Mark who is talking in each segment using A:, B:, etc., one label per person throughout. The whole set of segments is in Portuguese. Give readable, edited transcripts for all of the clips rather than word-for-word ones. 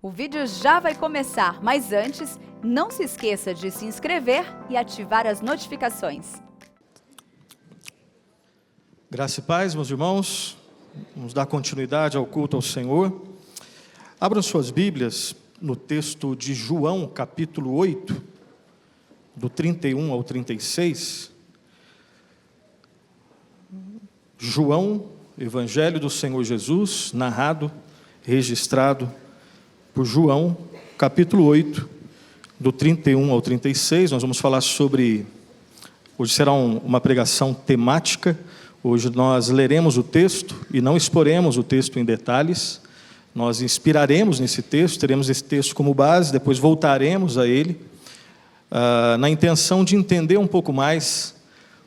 A: O vídeo já vai começar, mas antes, não se esqueça de se inscrever e ativar as notificações.
B: Graça e paz, meus irmãos. Vamos dar continuidade ao culto ao Senhor. Abram suas Bíblias no texto de João, capítulo 8, do 31 ao 36. João, Evangelho do Senhor Jesus, narrado, registrado por João, capítulo 8, do 31 ao 36. Nós vamos falar sobre... Hoje será uma pregação temática. Hoje nós leremos o texto e não exporemos o texto em detalhes. Nós inspiraremos nesse texto, teremos esse texto como base, depois voltaremos a ele, na intenção de entender um pouco mais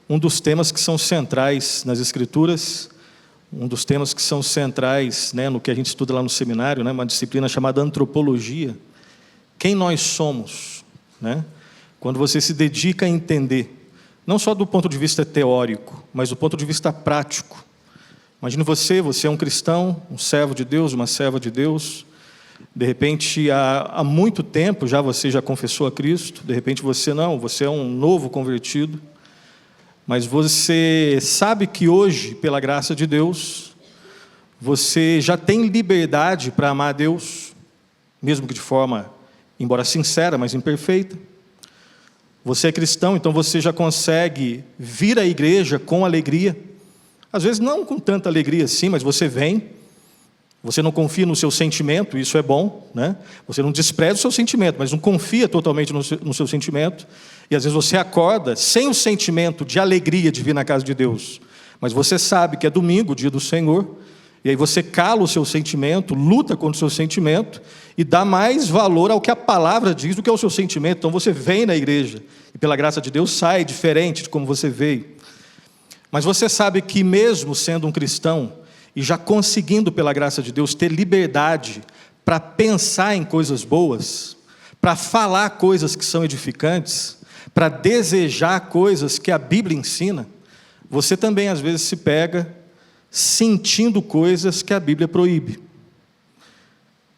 B: um dos temas que são centrais nas Escrituras, um dos temas que são centrais, no que a gente estuda lá no seminário, uma disciplina chamada antropologia. Quem nós somos, Quando você se dedica a entender, não só do ponto de vista teórico, mas do ponto de vista prático. Imagine você é um cristão, um servo de Deus, uma serva de Deus. De repente, há muito tempo você já confessou a Cristo. De repente, você é um novo convertido. Mas você sabe que hoje, pela graça de Deus, você já tem liberdade para amar a Deus, mesmo que de forma, embora sincera, mas imperfeita. Você é cristão, então você já consegue vir à igreja com alegria. Às vezes não com tanta alegria assim, mas você vem. Você não confia no seu sentimento, isso é bom, Você não despreza o seu sentimento, mas não confia totalmente no seu sentimento. E às vezes você acorda sem o sentimento de alegria de vir na casa de Deus. Mas você sabe que é domingo, dia do Senhor. E aí você cala o seu sentimento, luta contra o seu sentimento e dá mais valor ao que a palavra diz do que ao seu sentimento. Então você vem na igreja e pela graça de Deus sai diferente de como você veio. Mas você sabe que mesmo sendo um cristão e já conseguindo pela graça de Deus ter liberdade para pensar em coisas boas, para falar coisas que são edificantes, para desejar coisas que a Bíblia ensina, você também às vezes se pega sentindo coisas que a Bíblia proíbe,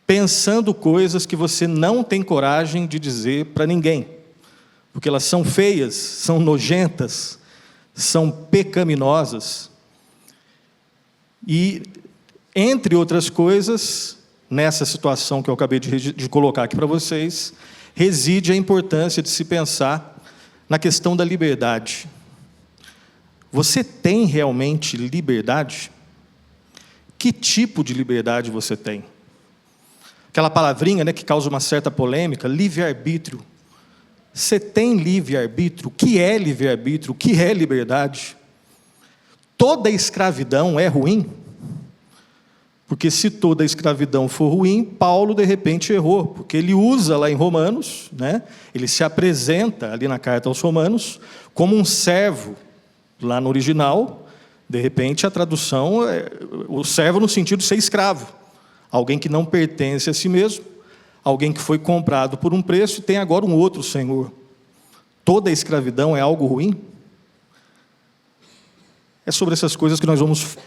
B: pensando coisas que você não tem coragem de dizer para ninguém, porque elas são feias, são nojentas, são pecaminosas. E, entre outras coisas, nessa situação que eu acabei de colocar aqui para vocês, reside a importância de se pensar na questão da liberdade. Você tem realmente liberdade? Que tipo de liberdade você tem? Aquela palavrinha, que causa uma certa polêmica, livre-arbítrio. Você tem livre-arbítrio? O que é livre-arbítrio? O que é liberdade? Toda escravidão é ruim? Porque se toda escravidão for ruim, Paulo de repente errou, porque ele usa lá em Romanos, ele se apresenta ali na carta aos Romanos como um servo. Lá no original, de repente a tradução é o servo no sentido de ser escravo, alguém que não pertence a si mesmo, alguém que foi comprado por um preço e tem agora um outro senhor. Toda escravidão é algo ruim? É sobre essas coisas que nós vamos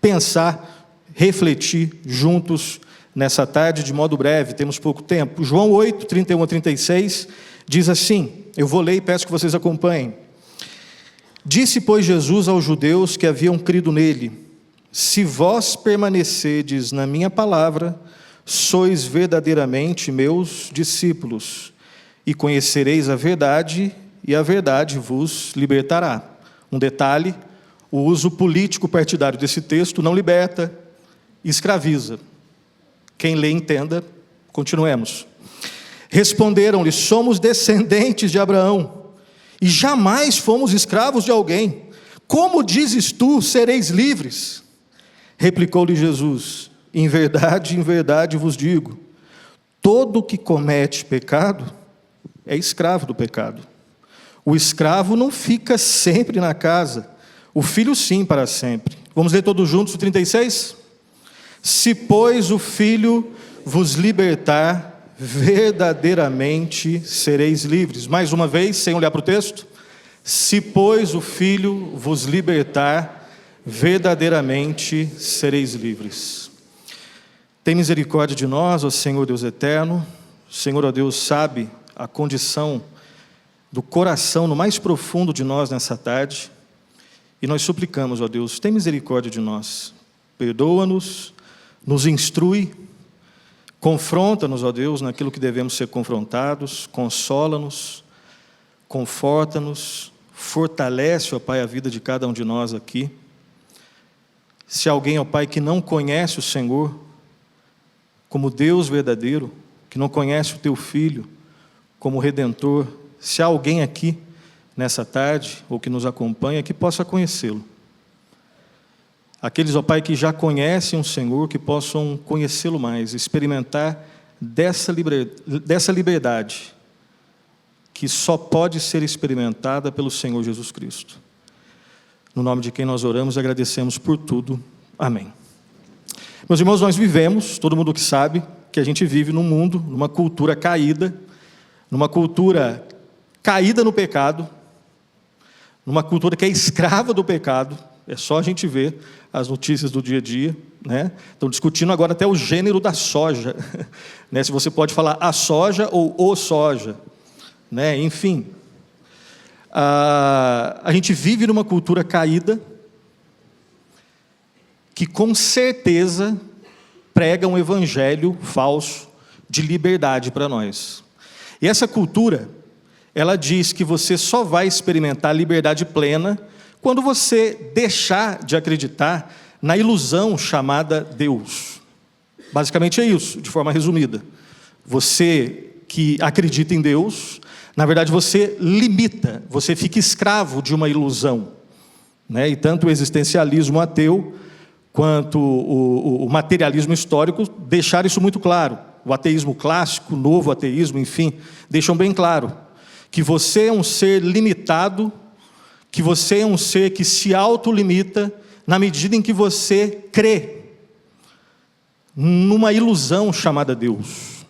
B: pensar, refletir juntos nessa tarde, de modo breve, temos pouco tempo. João 8, 31 a 36, diz assim, eu vou ler e peço que vocês acompanhem. Disse, pois, Jesus aos judeus que haviam crido nele, se vós permanecerdes na minha palavra, sois verdadeiramente meus discípulos, e conhecereis a verdade, e a verdade vos libertará. Um detalhe, o uso político partidário desse texto não liberta, escraviza. Quem lê, entenda, continuemos. Responderam-lhe, somos descendentes de Abraão, e jamais fomos escravos de alguém. Como dizes tu, sereis livres? Replicou-lhe Jesus, em verdade vos digo, todo que comete pecado é escravo do pecado. O escravo não fica sempre na casa, o filho sim para sempre. Vamos ler todos juntos o 36? Se, pois, o Filho vos libertar, verdadeiramente sereis livres. Mais uma vez, sem olhar para o texto. Se, pois, o Filho vos libertar, verdadeiramente sereis livres. Tem misericórdia de nós, ó Senhor Deus eterno. O Senhor, ó Deus, sabe a condição do coração no mais profundo de nós nessa tarde. E nós suplicamos, ó Deus, tem misericórdia de nós. Perdoa-nos, nos instrui, confronta-nos, ó Deus, naquilo que devemos ser confrontados, consola-nos, conforta-nos, fortalece, ó Pai, a vida de cada um de nós aqui. Se alguém, ó Pai, que não conhece o Senhor como Deus verdadeiro, que não conhece o Teu Filho como Redentor, se há alguém aqui nessa tarde, ou que nos acompanha, que possa conhecê-lo. Aqueles, ó Pai, que já conhecem o Senhor, que possam conhecê-lo mais, experimentar dessa liberdade, que só pode ser experimentada pelo Senhor Jesus Cristo. No nome de quem nós oramos e agradecemos por tudo. Amém. Meus irmãos, nós vivemos, todo mundo que sabe, que a gente vive num mundo, numa cultura caída, numa cultura caída no pecado, numa cultura que é escrava do pecado. É só a gente ver as notícias do dia a dia, né? Estão discutindo agora até o gênero da soja, né? Se você pode falar a soja ou o soja, né? Enfim, a gente vive numa cultura caída que com certeza prega um evangelho falso de liberdade para nós. E essa cultura, ela diz que você só vai experimentar liberdade plena quando você deixar de acreditar na ilusão chamada Deus. Basicamente é isso, de forma resumida. Você que acredita em Deus, na verdade você limita, você fica escravo de uma ilusão, né? E tanto o existencialismo ateu quanto o materialismo histórico deixaram isso muito claro. O ateísmo clássico, o novo ateísmo, enfim, deixam bem claro que você é um ser limitado, que você é um ser que se autolimita na medida em que você crê numa ilusão chamada Deus.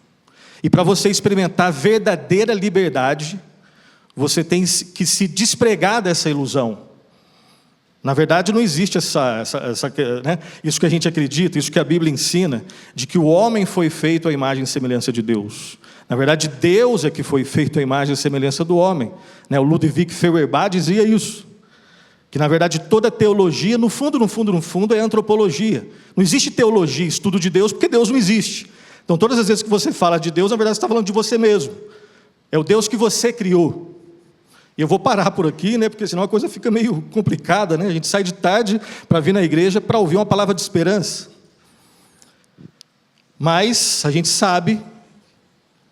B: E para você experimentar verdadeira liberdade, você tem que se despregar dessa ilusão. Na verdade, não existe né? Isso que a gente acredita, isso que a Bíblia ensina, de que o homem foi feito à imagem e semelhança de Deus. Na verdade, Deus é que foi feito à imagem e semelhança do homem, né? O Ludwig Feuerbach dizia isso, que na verdade toda teologia, no fundo, é antropologia. Não existe teologia, estudo de Deus, porque Deus não existe. Então, todas as vezes que você fala de Deus, na verdade você está falando de você mesmo. É o Deus que você criou. E eu vou parar por aqui, né, porque senão a coisa fica meio complicada, né? A gente sai de tarde para vir na igreja para ouvir uma palavra de esperança. Mas a gente sabe,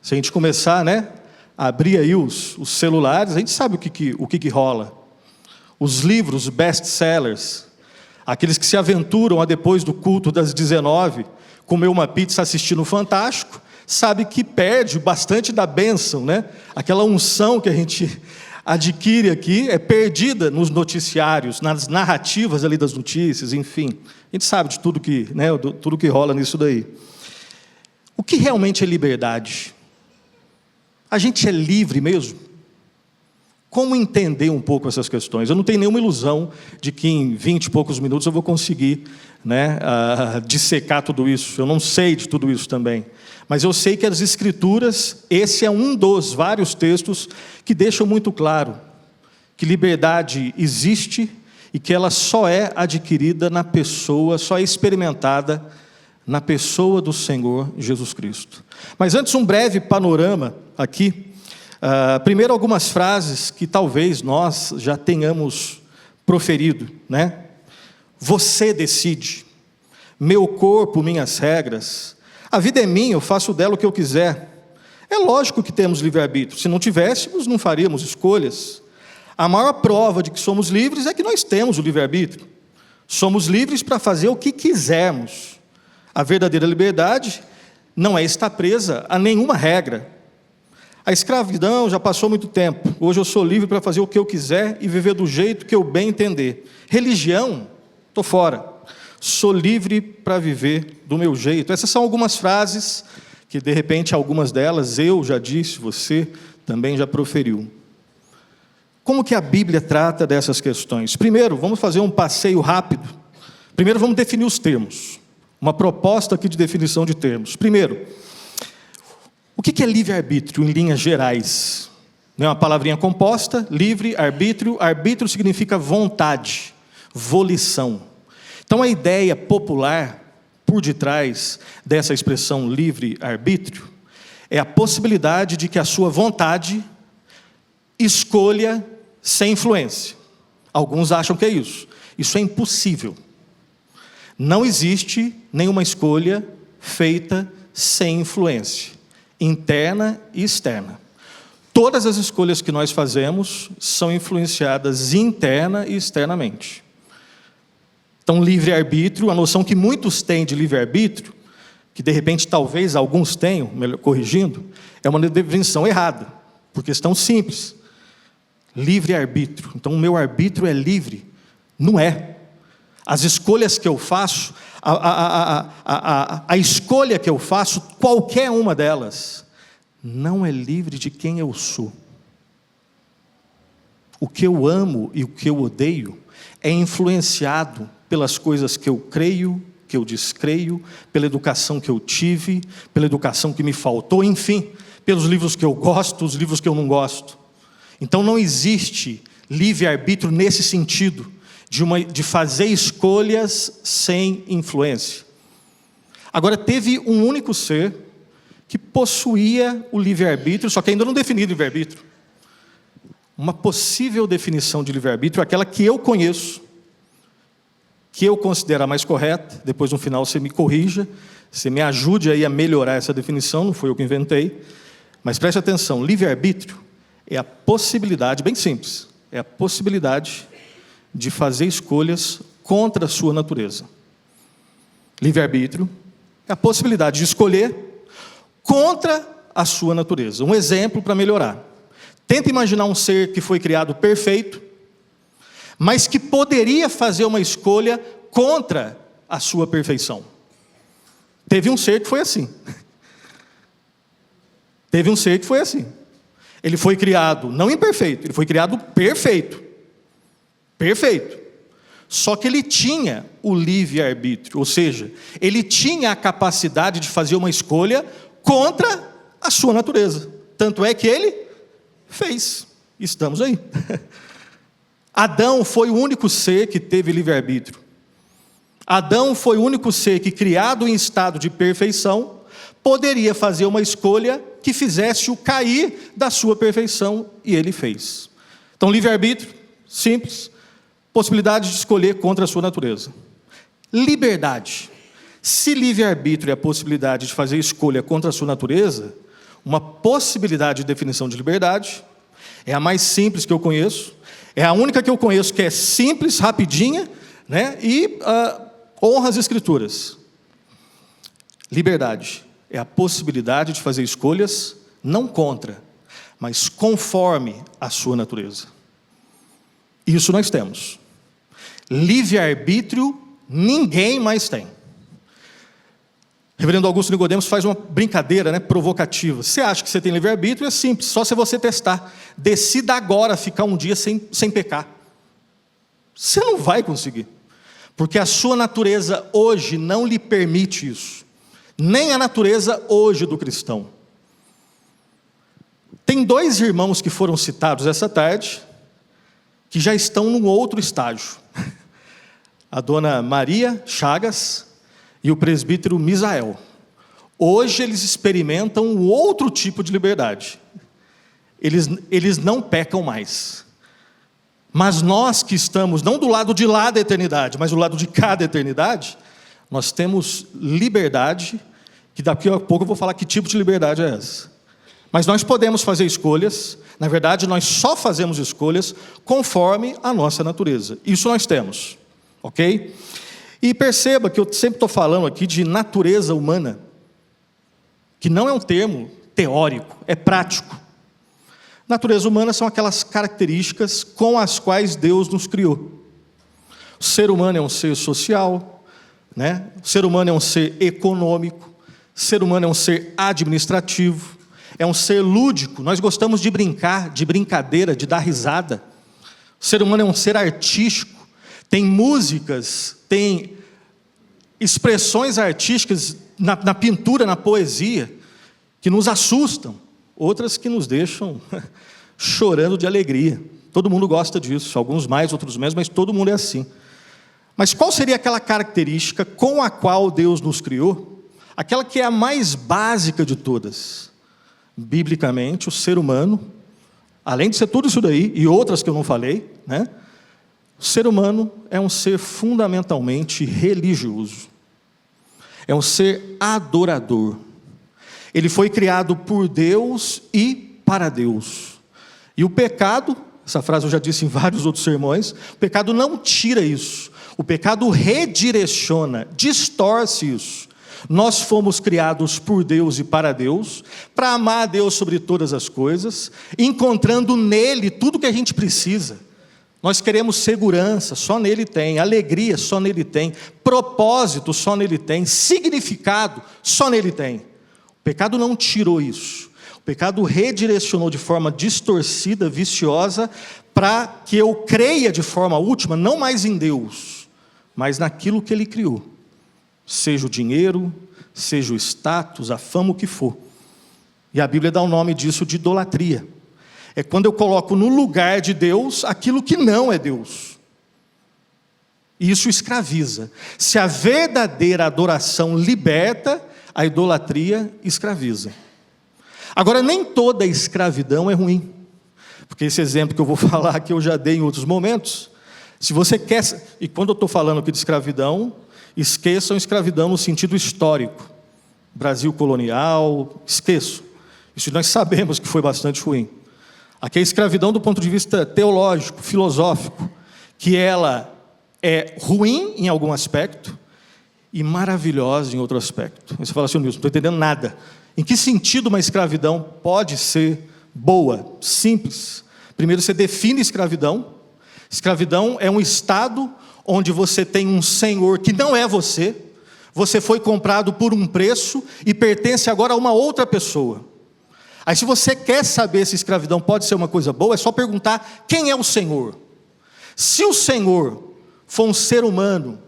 B: se a gente começar, né, a abrir aí os celulares, a gente sabe o que rola. Os livros best-sellers, aqueles que se aventuram a depois do culto das 19, comer uma pizza assistindo o Fantástico, sabe que perde bastante da bênção, né? Aquela unção que a gente adquire aqui é perdida nos noticiários, nas narrativas ali das notícias, enfim. A gente sabe de tudo que, né, tudo que rola nisso daí. O que realmente é liberdade? A gente é livre mesmo? Como entender um pouco essas questões? Eu não tenho nenhuma ilusão de que em 20 e poucos minutos eu vou conseguir, né, dissecar tudo isso. Eu não sei de tudo isso também. Mas eu sei que as Escrituras, esse é um dos vários textos que deixam muito claro que liberdade existe e que ela só é adquirida na pessoa, só é experimentada na pessoa do Senhor Jesus Cristo. Mas antes, um breve panorama aqui. Primeiro, algumas frases que talvez nós já tenhamos proferido, né? Você decide, meu corpo, minhas regras, a vida é minha, eu faço dela o que eu quiser. É lógico que temos livre-arbítrio, se não tivéssemos, não faríamos escolhas. A maior prova de que somos livres é que nós temos o livre-arbítrio. Somos livres para fazer o que quisermos. A verdadeira liberdade não é estar presa a nenhuma regra. A escravidão já passou muito tempo. Hoje eu sou livre para fazer o que eu quiser e viver do jeito que eu bem entender. Religião, estou fora. Sou livre para viver do meu jeito. Essas são algumas frases que, de repente, algumas delas eu já disse, você também já proferiu. Como que a Bíblia trata dessas questões? Primeiro, vamos fazer um passeio rápido. Primeiro, vamos definir os termos. uma proposta aqui de definição de termos. Primeiro, o que é livre-arbítrio em linhas gerais? Não é uma palavrinha composta, livre, arbítrio. Arbítrio significa vontade, volição. Então a ideia popular por detrás dessa expressão livre-arbítrio é a possibilidade de que a sua vontade escolha sem influência. Alguns acham que é isso. Isso é impossível. Não existe nenhuma escolha feita sem influência, interna e externa. Todas as escolhas que nós fazemos são influenciadas interna e externamente. Então, livre-arbítrio, a noção que muitos têm de livre-arbítrio, que de repente talvez alguns tenham, corrigindo, é uma definição errada, por questão simples. Livre-arbítrio. Então, o meu arbítrio é livre? Não é. As escolhas que eu faço, a escolha que eu faço, qualquer uma delas, não é livre de quem eu sou. O que eu amo e o que eu odeio é influenciado pelas coisas que eu creio, que eu descreio, pela educação que eu tive, pela educação que me faltou, enfim, pelos livros que eu gosto, os livros que eu não gosto. Então não existe livre-arbítrio nesse sentido, de fazer escolhas sem influência. Agora, teve um único ser que possuía o livre-arbítrio, só que ainda não definiu o livre-arbítrio. Uma possível definição de livre-arbítrio, aquela que eu conheço, que eu considero a mais correta, depois no final você me corrija, você me ajude aí a melhorar essa definição, não foi eu que inventei, mas preste atenção, livre-arbítrio é a possibilidade, bem simples, é a possibilidade de fazer escolhas contra a sua natureza. Livre-arbítrio é a possibilidade de escolher contra a sua natureza. Um exemplo para melhorar. Tenta imaginar um ser que foi criado perfeito, mas que poderia fazer uma escolha contra a sua perfeição. Teve um ser que foi assim. Teve um ser que foi assim. Ele foi criado não imperfeito, ele foi criado perfeito. Perfeito. Só que ele tinha o livre-arbítrio, ou seja, ele tinha a capacidade de fazer uma escolha contra a sua natureza. Tanto é que ele fez. Estamos aí. Adão foi o único ser que teve livre-arbítrio. Adão foi o único ser que, criado em estado de perfeição, poderia fazer uma escolha que fizesse-o cair da sua perfeição, e ele fez. Então, livre-arbítrio, simples, possibilidade de escolher contra a sua natureza. Liberdade. Se livre-arbítrio é a possibilidade de fazer escolha contra a sua natureza, uma possibilidade de definição de liberdade, é a mais simples que eu conheço, é a única que eu conheço que é simples, rapidinha, né, e honra as Escrituras. Liberdade é a possibilidade de fazer escolhas não contra, mas conforme a sua natureza. Isso nós temos. Livre-arbítrio ninguém mais tem. Reverendo Augusto Nicodemos faz uma brincadeira, né, provocativa. Você acha que você tem livre-arbítrio? É simples, só se você testar. Decida agora ficar um dia sem pecar. Você não vai conseguir. Porque a sua natureza hoje não lhe permite isso. Nem a natureza hoje do cristão. Tem dois irmãos que foram citados essa tarde, que já estão num outro estágio. A dona Maria Chagas e o presbítero Misael. Hoje eles experimentam um outro tipo de liberdade. Eles não pecam mais. Mas nós que estamos, não do lado de lá da eternidade, mas do lado de cá da eternidade, nós temos liberdade, que daqui a pouco eu vou falar que tipo de liberdade é essa. Mas nós podemos fazer escolhas, na verdade nós só fazemos escolhas conforme a nossa natureza. Isso nós temos, ok? E perceba que eu sempre estou falando aqui de natureza humana, que não é um termo teórico, é prático. Natureza humana são aquelas características com as quais Deus nos criou. O ser humano é um ser social, né? O ser humano é um ser econômico, o ser humano é um ser administrativo, é um ser lúdico, nós gostamos de brincar, de brincadeira, de dar risada. O ser humano é um ser artístico, tem músicas, tem expressões artísticas na pintura, na poesia, que nos assustam, outras que nos deixam chorando de alegria. Todo mundo gosta disso, alguns mais, outros menos, mas todo mundo é assim. Mas qual seria aquela característica com a qual Deus nos criou? Aquela que é a mais básica de todas. Biblicamente, o ser humano, além de ser tudo isso daí, e outras que eu não falei, né? O ser humano é um ser fundamentalmente religioso. É um ser adorador. Ele foi criado por Deus e para Deus. E o pecado, essa frase eu já disse em vários outros sermões, o pecado não tira isso. O pecado redireciona, distorce isso. Nós fomos criados por Deus e para Deus, para amar a Deus sobre todas as coisas, encontrando nele tudo que a gente precisa. Nós queremos segurança, só nele tem, alegria, só nele tem, propósito, só nele tem, significado, só nele tem. O pecado não tirou isso. O pecado redirecionou de forma distorcida, viciosa, para que eu creia de forma última, não mais em Deus, mas naquilo que Ele criou. Seja o dinheiro, seja o status, a fama, o que for. E a Bíblia dá o nome disso de idolatria. É quando eu coloco no lugar de Deus aquilo que não é Deus. E isso escraviza. Se a verdadeira adoração liberta, a idolatria escraviza. Agora, nem toda escravidão é ruim. Porque esse exemplo que eu vou falar aqui eu já dei em outros momentos. Se você quer... E quando eu estou falando aqui de escravidão, esqueçam escravidão no sentido histórico. Brasil colonial, esqueçam. Isso nós sabemos que foi bastante ruim. Aqui é a escravidão do ponto de vista teológico, filosófico, que ela é ruim em algum aspecto e maravilhosa em outro aspecto. Aí você fala assim, Nilson, não estou entendendo nada. Em que sentido uma escravidão pode ser boa, simples? Primeiro você define escravidão. Escravidão é um estado onde você tem um senhor que não é você, você foi comprado por um preço e pertence agora a uma outra pessoa. Aí se você quer saber se escravidão pode ser uma coisa boa, é só perguntar quem é o Senhor. Se o Senhor for um ser humano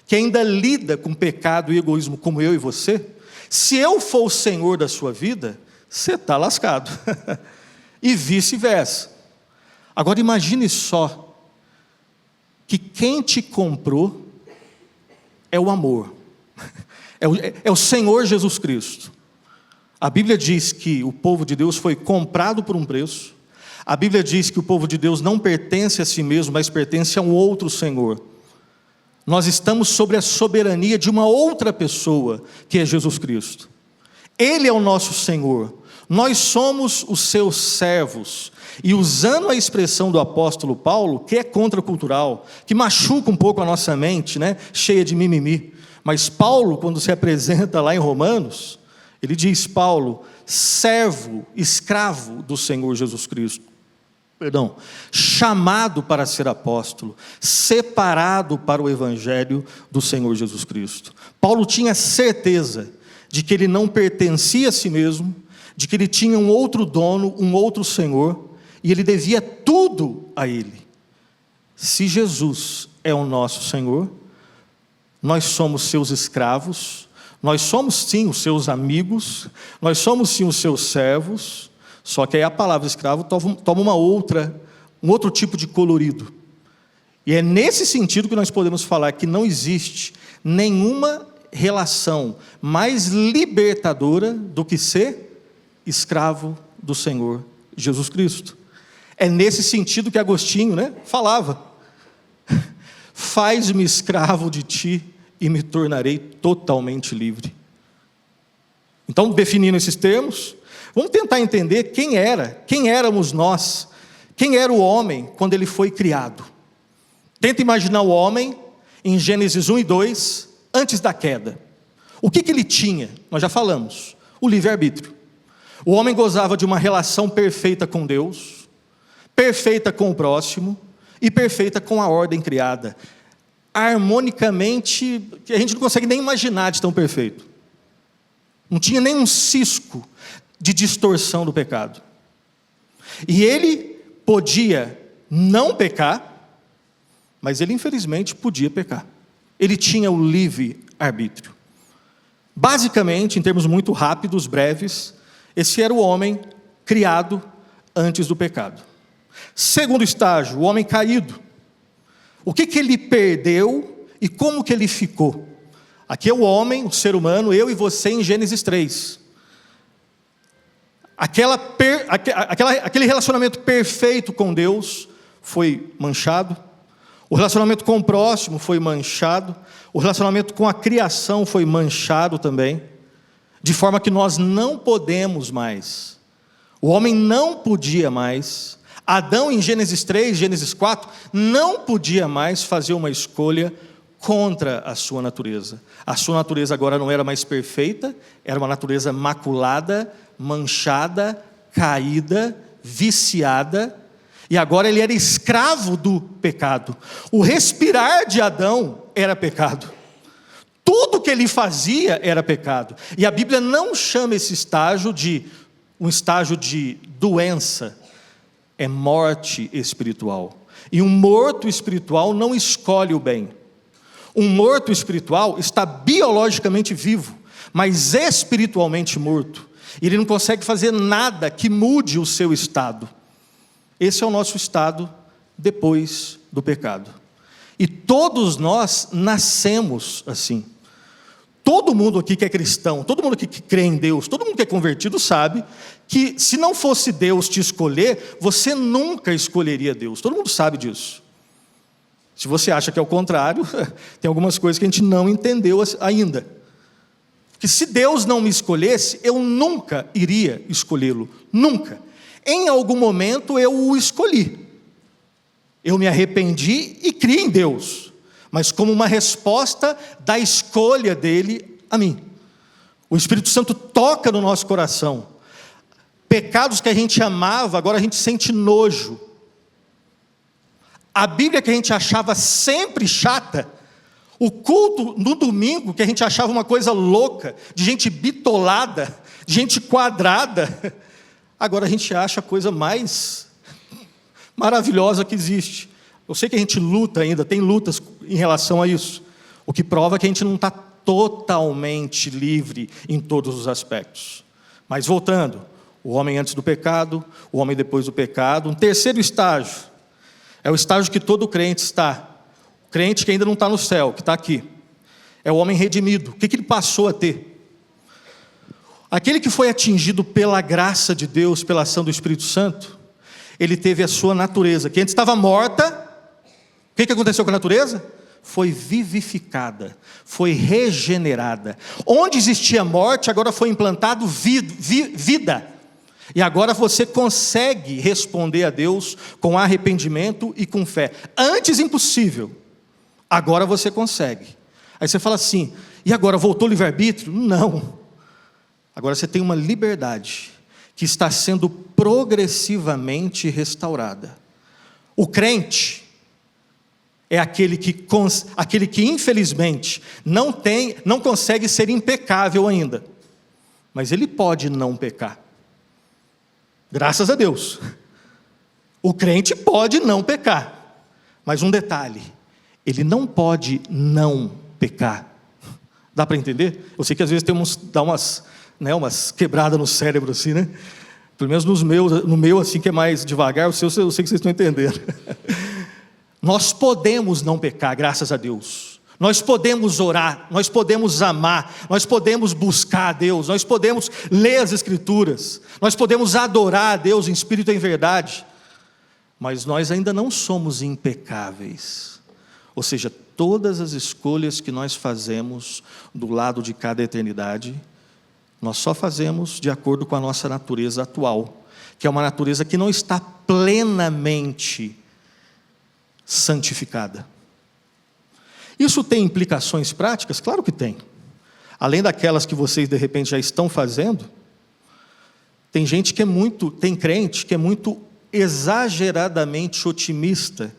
B: que ainda lida com pecado e egoísmo como eu e você, se eu for o Senhor da sua vida, você está lascado. E vice-versa. Agora imagine só que quem te comprou é o amor. É o Senhor Jesus Cristo. A Bíblia diz que o povo de Deus foi comprado por um preço. A Bíblia diz que o povo de Deus não pertence a si mesmo, mas pertence a um outro Senhor. Nós estamos sobre a soberania de uma outra pessoa, que é Jesus Cristo. Ele é o nosso Senhor. Nós somos os seus servos. E usando a expressão do apóstolo Paulo, que é contracultural, que machuca um pouco a nossa mente, né? Cheia de mimimi. Mas Paulo, quando se apresenta lá em Romanos, ele diz, Paulo, servo, escravo do Senhor Jesus Cristo. Chamado para ser apóstolo, separado para o evangelho do Senhor Jesus Cristo. Paulo tinha certeza de que ele não pertencia a si mesmo, de que ele tinha um outro dono, um outro Senhor, e ele devia tudo a ele. Se Jesus é o nosso Senhor, nós somos seus escravos, nós somos sim os seus amigos, nós somos sim os seus servos, só que aí a palavra escravo toma um outro tipo de colorido. E é nesse sentido que nós podemos falar que não existe nenhuma relação mais libertadora do que ser escravo do Senhor Jesus Cristo. É nesse sentido que Agostinho, né, falava. Faz-me escravo de ti e me tornarei totalmente livre. Então, definindo esses termos, vamos tentar entender quem éramos nós, quem era o homem quando ele foi criado. Tenta imaginar o homem em Gênesis 1 e 2, antes da queda. O que ele tinha? Nós já falamos, o livre-arbítrio. O homem gozava de uma relação perfeita com Deus, perfeita com o próximo e perfeita com a ordem criada. Harmonicamente, a gente não consegue nem imaginar de tão perfeito. Não tinha nem um cisco de distorção do pecado. E ele podia não pecar, mas ele infelizmente podia pecar. Ele tinha o livre livre-arbítrio. Basicamente, em termos muito rápidos, breves, esse era o homem criado antes do pecado. Segundo estágio, o homem caído. O que ele perdeu e como que ele ficou? Aqui é o homem, o ser humano, eu e você em Gênesis 3. Aquele relacionamento perfeito com Deus foi manchado. O relacionamento com o próximo foi manchado. O relacionamento com a criação foi manchado também. De forma que nós não podemos mais. O homem não podia mais. Adão, em Gênesis 3, Gênesis 4, não podia mais fazer uma escolha contra a sua natureza. A sua natureza agora não era mais perfeita, era uma natureza maculada, manchada, caída, viciada, e agora ele era escravo do pecado. O respirar de Adão era pecado. Tudo que ele fazia era pecado. E a Bíblia não chama esse estágio de um estágio de doença, é morte espiritual. E um morto espiritual não escolhe o bem. Um morto espiritual está biologicamente vivo, mas espiritualmente morto. Ele não consegue fazer nada que mude o seu estado. Esse é o nosso estado depois do pecado. E todos nós nascemos assim. Todo mundo aqui que é cristão, todo mundo aqui que crê em Deus, todo mundo que é convertido sabe que se não fosse Deus te escolher, você nunca escolheria Deus. Todo mundo sabe disso. Se você acha que é o contrário, tem algumas coisas que a gente não entendeu ainda. Que se Deus não me escolhesse, eu nunca iria escolhê-lo. Nunca. Em algum momento eu o escolhi. Eu me arrependi e criei em Deus. Mas como uma resposta da escolha dele a mim. O Espírito Santo toca no nosso coração. Pecados que a gente amava, agora a gente sente nojo. A Bíblia que a gente achava sempre chata, o culto no domingo que a gente achava uma coisa louca, de gente bitolada, de gente quadrada, agora a gente acha a coisa mais maravilhosa que existe. Eu sei que a gente luta ainda, tem lutas em relação a isso, o que prova que a gente não está totalmente livre em todos os aspectos. Mas voltando, o homem antes do pecado, o homem depois do pecado. Um terceiro estágio, é o estágio que todo crente está. O crente que ainda não está no céu, que está aqui. É o homem redimido. O que ele passou a ter? Aquele que foi atingido pela graça de Deus, pela ação do Espírito Santo, ele teve a sua natureza, que antes estava morta. O que aconteceu com a natureza? Foi vivificada, foi regenerada. Onde existia morte, agora foi implantado vida. E agora você consegue responder a Deus com arrependimento e com fé. Antes impossível, agora você consegue. Aí você fala assim, e agora voltou o livre-arbítrio? Não. Agora você tem uma liberdade que está sendo progressivamente restaurada. O crente é aquele que infelizmente não consegue ser impecável ainda, mas ele pode não pecar. Graças a Deus. O crente pode não pecar, mas um detalhe, ele não pode não pecar. Dá para entender? Eu sei que às vezes dá umas quebradas no cérebro assim, né? Pelo menos no meu assim que é mais devagar, o seu eu sei que vocês estão entendendo. Nós podemos não pecar, graças a Deus. Nós podemos orar, nós podemos amar, nós podemos buscar a Deus, nós podemos ler as Escrituras, nós podemos adorar a Deus em espírito e em verdade, mas nós ainda não somos impecáveis. Ou seja, todas as escolhas que nós fazemos do lado de cada eternidade, nós só fazemos de acordo com a nossa natureza atual, que é uma natureza que não está plenamente santificada. Isso tem implicações práticas? Claro que tem. Além daquelas que vocês de repente já estão fazendo, tem crente que é muito exageradamente otimista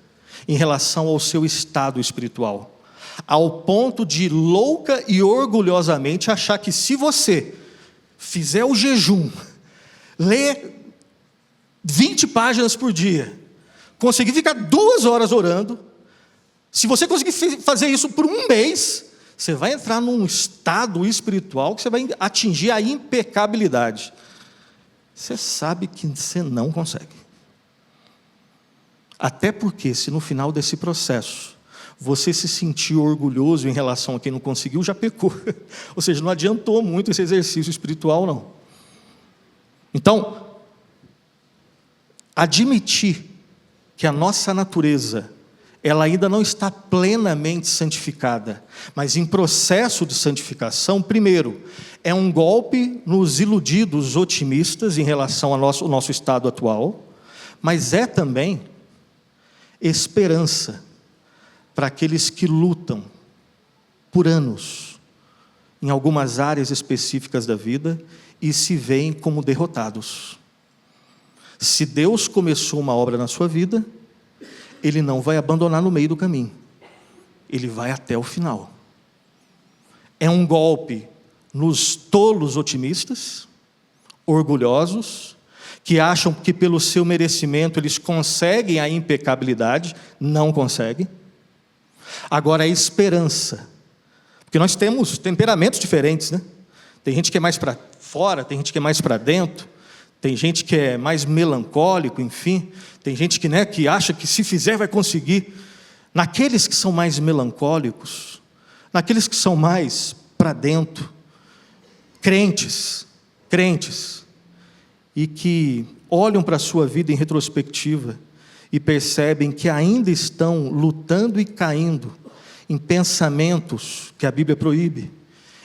B: em relação ao seu estado espiritual, ao ponto de louca e orgulhosamente achar que se você fizer o jejum, ler 20 páginas por dia, conseguir ficar 2 horas orando, se você conseguir fazer isso por 1 mês, Você vai entrar num estado espiritual que você vai atingir a impecabilidade. Você sabe que você não consegue. Até porque, se no final desse processo você se sentir orgulhoso em relação a quem não conseguiu, já pecou. Ou seja, não adiantou muito esse exercício espiritual, não. Então, admitir que a nossa natureza, ela ainda não está plenamente santificada, mas em processo de santificação, primeiro, é um golpe nos iludidos otimistas em relação ao nosso estado atual, mas é também esperança para aqueles que lutam por anos em algumas áreas específicas da vida e se veem como derrotados. Se Deus começou uma obra na sua vida, Ele não vai abandonar no meio do caminho. Ele vai até o final. É um golpe nos tolos otimistas, orgulhosos, que acham que pelo seu merecimento eles conseguem a impecabilidade, não conseguem. Agora é esperança, porque nós temos temperamentos diferentes, né? Tem gente que é mais para fora, tem gente que é mais para dentro, tem gente que é mais melancólico, enfim, tem gente que acha que se fizer vai conseguir. Naqueles que são mais melancólicos, naqueles que são mais para dentro, crentes, e que olham para a sua vida em retrospectiva e percebem que ainda estão lutando e caindo em pensamentos que a Bíblia proíbe,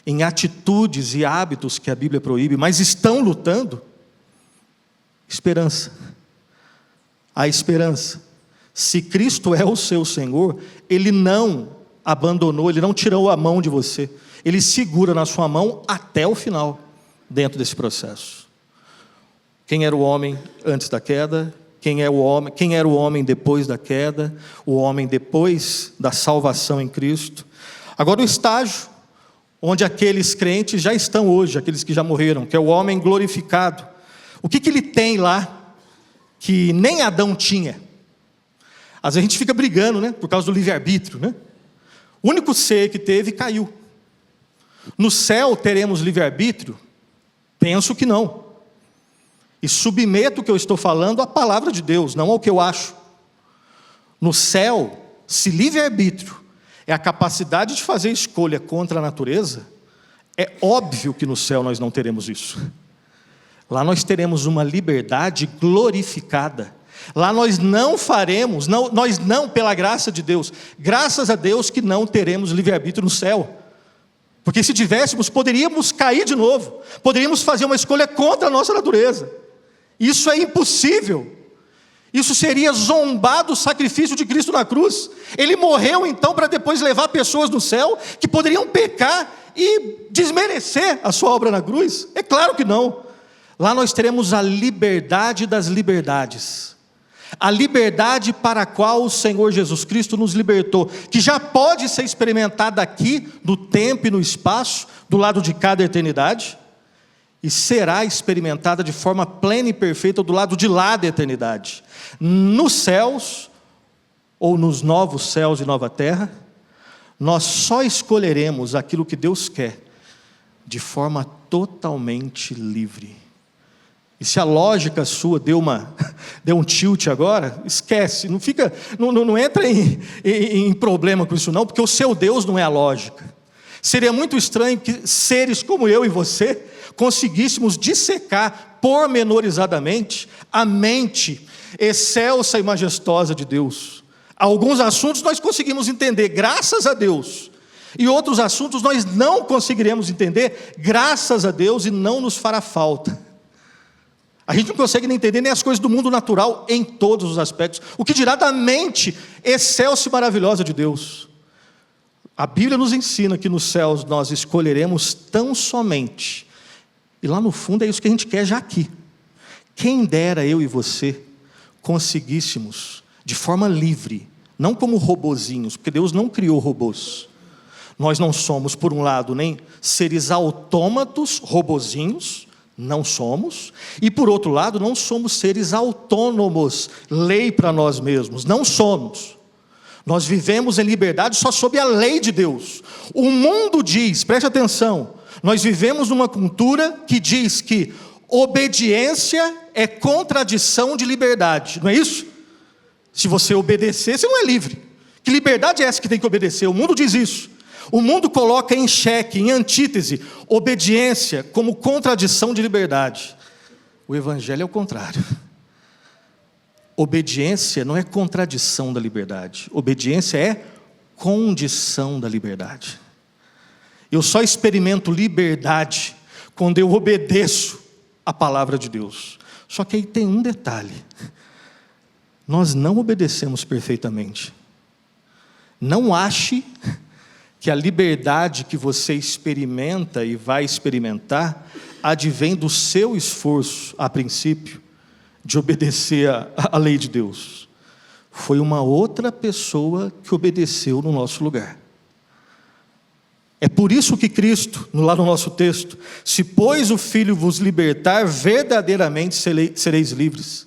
B: em atitudes e hábitos que a Bíblia proíbe, mas estão lutando. Esperança. A esperança. Se Cristo é o seu Senhor, Ele não abandonou, Ele não tirou a mão de você. Ele segura na sua mão até o final, dentro desse processo. Quem era o homem antes da queda? Quem era o homem depois da queda? O homem depois da salvação em Cristo. Agora o estágio onde aqueles crentes já estão hoje, aqueles que já morreram, que é o homem glorificado. O que ele tem lá que nem Adão tinha? Às vezes a gente fica brigando, né, por causa do livre-arbítrio, né? O único ser que teve caiu. No céu teremos livre-arbítrio? Penso que não. E submeto o que eu estou falando à palavra de Deus, não ao que eu acho. No céu, se livre-arbítrio é a capacidade de fazer escolha contra a natureza, é óbvio que no céu nós não teremos isso. Lá nós teremos uma liberdade glorificada. Lá nós não faremos, nós não, pela graça de Deus, graças a Deus que não teremos livre-arbítrio no céu. Porque se tivéssemos, poderíamos cair de novo, poderíamos fazer uma escolha contra a nossa natureza. Isso é impossível. Isso seria zombar do sacrifício de Cristo na cruz. Ele morreu então para depois levar pessoas no céu que poderiam pecar e desmerecer a sua obra na cruz? É claro que não. Lá nós teremos a liberdade das liberdades. A liberdade para a qual o Senhor Jesus Cristo nos libertou, que já pode ser experimentada aqui, no tempo e no espaço, do lado de cada eternidade, e será experimentada de forma plena e perfeita do lado de lá da eternidade. Nos céus, ou nos novos céus e nova terra, nós só escolheremos aquilo que Deus quer, de forma totalmente livre. E se a lógica sua deu um tilt agora, esquece, não entra em problema com isso não, porque o seu Deus não é a lógica. Seria muito estranho que seres como eu e você conseguíssemos dissecar pormenorizadamente a mente excelsa e majestosa de Deus. Alguns assuntos nós conseguimos entender, graças a Deus, e outros assuntos nós não conseguiremos entender, graças a Deus, e não nos fará falta. A gente não consegue nem entender nem as coisas do mundo natural em todos os aspectos. O que dirá da mente excelsa e maravilhosa de Deus? A Bíblia nos ensina que nos céus nós escolheremos tão somente, e lá no fundo é isso que a gente quer já aqui. Quem dera eu e você conseguíssemos, de forma livre, não como robozinhos, porque Deus não criou robôs. Nós não somos, por um lado, nem seres autômatos, robozinhos, não somos, e por outro lado, não somos seres autônomos, lei para nós mesmos, não somos. Nós vivemos em liberdade só sob a lei de Deus. O mundo diz, preste atenção, nós vivemos numa cultura que diz que obediência é contradição de liberdade, não é isso? Se você obedecer, você não é livre. Que liberdade é essa que tem que obedecer? O mundo diz isso. O mundo coloca em xeque, em antítese, obediência como contradição de liberdade. O Evangelho é o contrário. Obediência não é contradição da liberdade. Obediência é condição da liberdade. Eu só experimento liberdade quando eu obedeço a palavra de Deus. Só que aí tem um detalhe. Nós não obedecemos perfeitamente. Não ache que a liberdade que você experimenta e vai experimentar advém do seu esforço, a princípio, de obedecer a lei de Deus. Foi uma outra pessoa que obedeceu no nosso lugar. É por isso que Cristo, lá no nosso texto, se pois o Filho vos libertar, verdadeiramente sereis livres.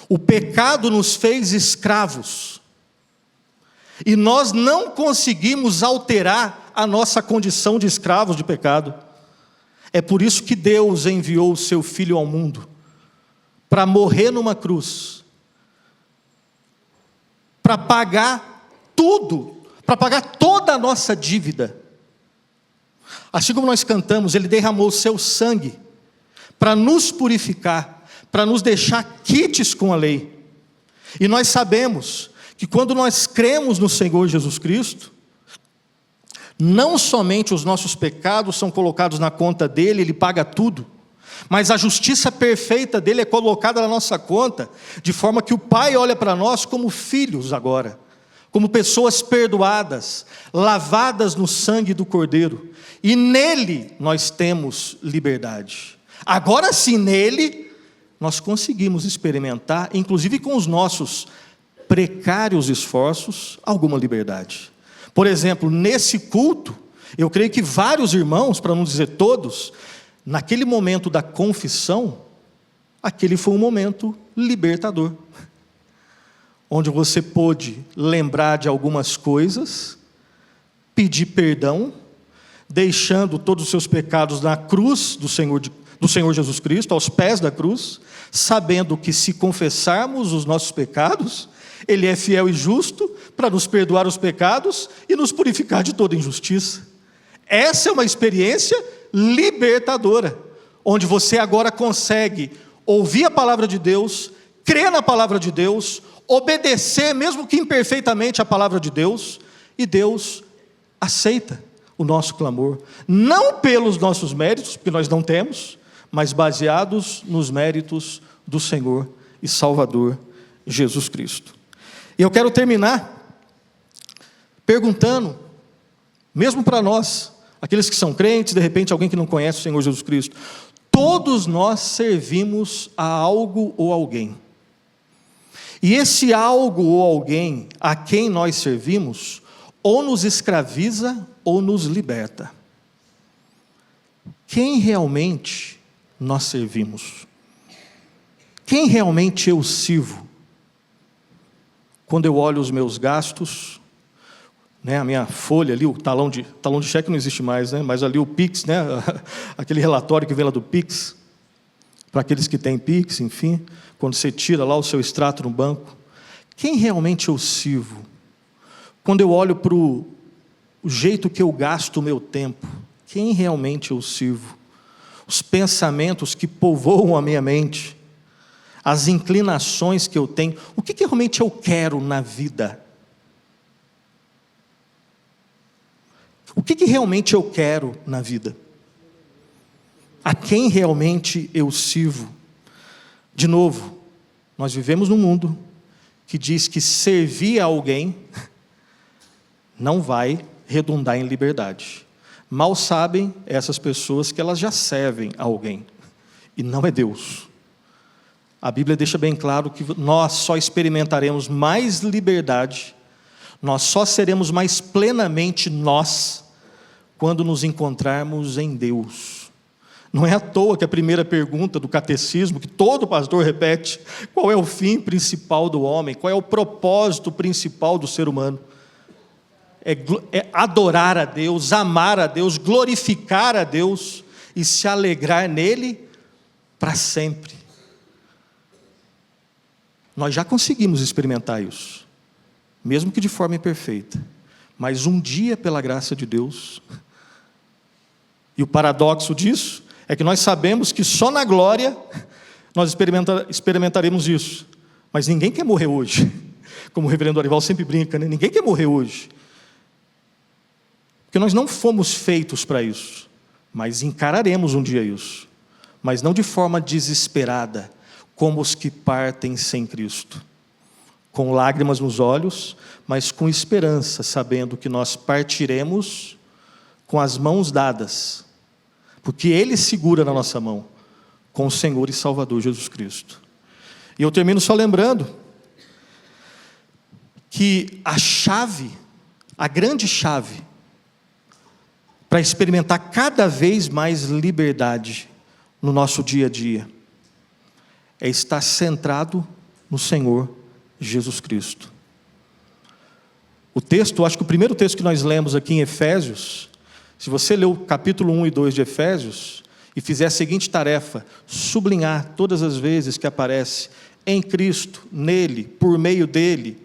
B: O pecado nos fez escravos. E nós não conseguimos alterar a nossa condição de escravos de pecado. É por isso que Deus enviou o seu Filho ao mundo, para morrer numa cruz, para pagar tudo, para pagar toda a nossa dívida. Assim como nós cantamos, Ele derramou o seu sangue, para nos purificar, para nos deixar quites com a lei. E nós sabemos que quando nós cremos no Senhor Jesus Cristo, não somente os nossos pecados são colocados na conta dele, ele paga tudo, mas a justiça perfeita dele é colocada na nossa conta, de forma que o Pai olha para nós como filhos agora, como pessoas perdoadas, lavadas no sangue do Cordeiro, e nele nós temos liberdade. Agora sim, nele nós conseguimos experimentar, inclusive com os nossos precários esforços, alguma liberdade. Por exemplo, nesse culto, eu creio que vários irmãos, para não dizer todos, naquele momento da confissão, aquele foi um momento libertador, onde você pôde lembrar de algumas coisas, pedir perdão, deixando todos os seus pecados na cruz do Senhor Jesus Cristo, aos pés da cruz, sabendo que se confessarmos os nossos pecados, Ele é fiel e justo para nos perdoar os pecados e nos purificar de toda injustiça. Essa é uma experiência libertadora, onde você agora consegue ouvir a palavra de Deus, crer na palavra de Deus, obedecer, mesmo que imperfeitamente, a palavra de Deus, e Deus aceita o nosso clamor, não pelos nossos méritos, porque nós não temos, mas baseados nos méritos do Senhor e Salvador Jesus Cristo. E eu quero terminar perguntando, mesmo para nós, aqueles que são crentes, de repente alguém que não conhece o Senhor Jesus Cristo, todos nós servimos a algo ou alguém. E esse algo ou alguém a quem nós servimos, ou nos escraviza ou nos liberta. Quem realmente nós servimos? Quem realmente eu sirvo? Quando eu olho os meus gastos, né, a minha folha ali, o talão de cheque não existe mais, né, mas ali o Pix, né, aquele relatório que vem lá do Pix, para aqueles que têm Pix, enfim, quando você tira lá o seu extrato no banco, quem realmente eu sirvo? Quando eu olho para o jeito que eu gasto o meu tempo, quem realmente eu sirvo? Os pensamentos que povoam a minha mente, as inclinações que eu tenho, o que realmente eu quero na vida? O que realmente eu quero na vida? A quem realmente eu sirvo? De novo, nós vivemos num mundo que diz que servir a alguém não vai redundar em liberdade. Mal sabem essas pessoas que elas já servem a alguém, e não é Deus. A Bíblia deixa bem claro que nós só experimentaremos mais liberdade, nós só seremos mais plenamente nós, quando nos encontrarmos em Deus. Não é à toa que a primeira pergunta do catecismo, que todo pastor repete, qual é o fim principal do homem? Qual é o propósito principal do ser humano? é adorar a Deus, amar a Deus, glorificar a Deus e se alegrar nele para sempre. Nós já conseguimos experimentar isso, mesmo que de forma imperfeita, mas um dia, pela graça de Deus, e o paradoxo disso é que nós sabemos que só na glória nós experimentaremos isso, mas ninguém quer morrer hoje, como o reverendo Arival sempre brinca, né? Ninguém quer morrer hoje, porque nós não fomos feitos para isso, mas encararemos um dia isso, mas não de forma desesperada, como os que partem sem Cristo, com lágrimas nos olhos, mas com esperança, sabendo que nós partiremos com as mãos dadas, porque Ele segura na nossa mão, com o Senhor e Salvador Jesus Cristo. E eu termino só lembrando que a grande chave, para experimentar cada vez mais liberdade no nosso dia a dia, é estar centrado no Senhor Jesus Cristo. O texto, acho que o primeiro texto que nós lemos aqui em Efésios, se você ler o capítulo 1 e 2 de Efésios, e fizer a seguinte tarefa, sublinhar todas as vezes que aparece em Cristo, nele, por meio dele,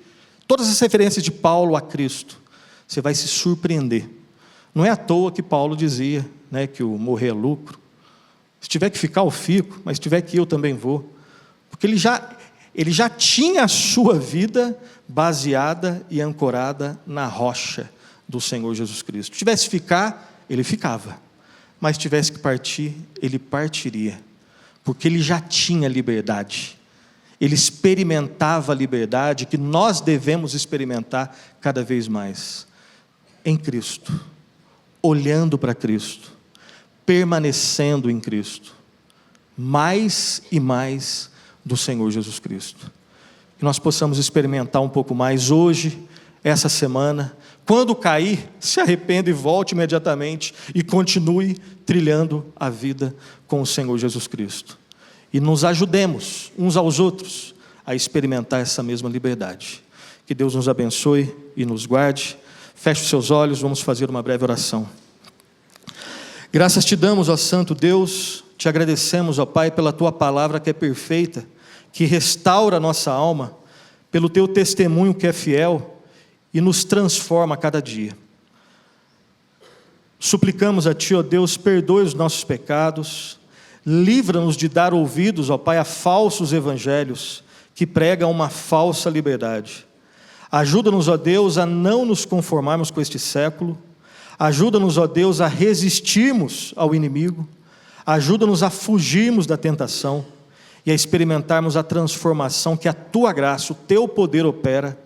B: todas as referências de Paulo a Cristo, você vai se surpreender. Não é à toa que Paulo dizia, né, que o morrer é lucro. Se tiver que ficar, eu fico, mas se tiver que ir, eu também vou. Porque ele já tinha a sua vida baseada e ancorada na rocha do Senhor Jesus Cristo. Se tivesse que ficar, ele ficava. Mas se tivesse que partir, ele partiria. Porque ele já tinha liberdade. Ele experimentava a liberdade que nós devemos experimentar cada vez mais. Em Cristo. Olhando para Cristo, permanecendo em Cristo, mais e mais do Senhor Jesus Cristo. Que nós possamos experimentar um pouco mais hoje, essa semana. Quando cair, se arrependa e volte imediatamente e continue trilhando a vida com o Senhor Jesus Cristo. E nos ajudemos uns aos outros a experimentar essa mesma liberdade. Que Deus nos abençoe e nos guarde. Feche os seus olhos, vamos fazer uma breve oração. Graças te damos, ó Santo Deus, te agradecemos, ó Pai, pela Tua palavra que é perfeita, que restaura a nossa alma, pelo Teu testemunho que é fiel e nos transforma a cada dia. Suplicamos a Ti, ó Deus, perdoe os nossos pecados, livra-nos de dar ouvidos, ó Pai, a falsos evangelhos que pregam uma falsa liberdade. Ajuda-nos, ó Deus, a não nos conformarmos com este século. Ajuda-nos, ó Deus, a resistirmos ao inimigo. Ajuda-nos a fugirmos da tentação e a experimentarmos a transformação que a Tua graça, o Teu poder opera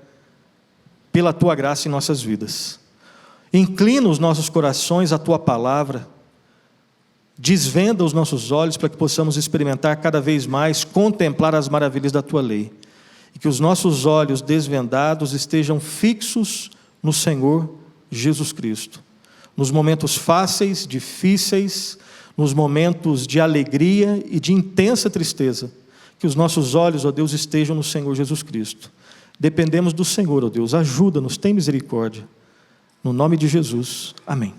B: pela Tua graça em nossas vidas. Inclina os nossos corações à Tua palavra. Desvenda os nossos olhos para que possamos experimentar cada vez mais, contemplar as maravilhas da Tua lei. E que os nossos olhos desvendados estejam fixos no Senhor Jesus Cristo. Nos momentos fáceis, difíceis, nos momentos de alegria e de intensa tristeza. Que os nossos olhos, ó Deus, estejam no Senhor Jesus Cristo. Dependemos do Senhor, ó Deus. Ajuda-nos, tem misericórdia. No nome de Jesus. Amém.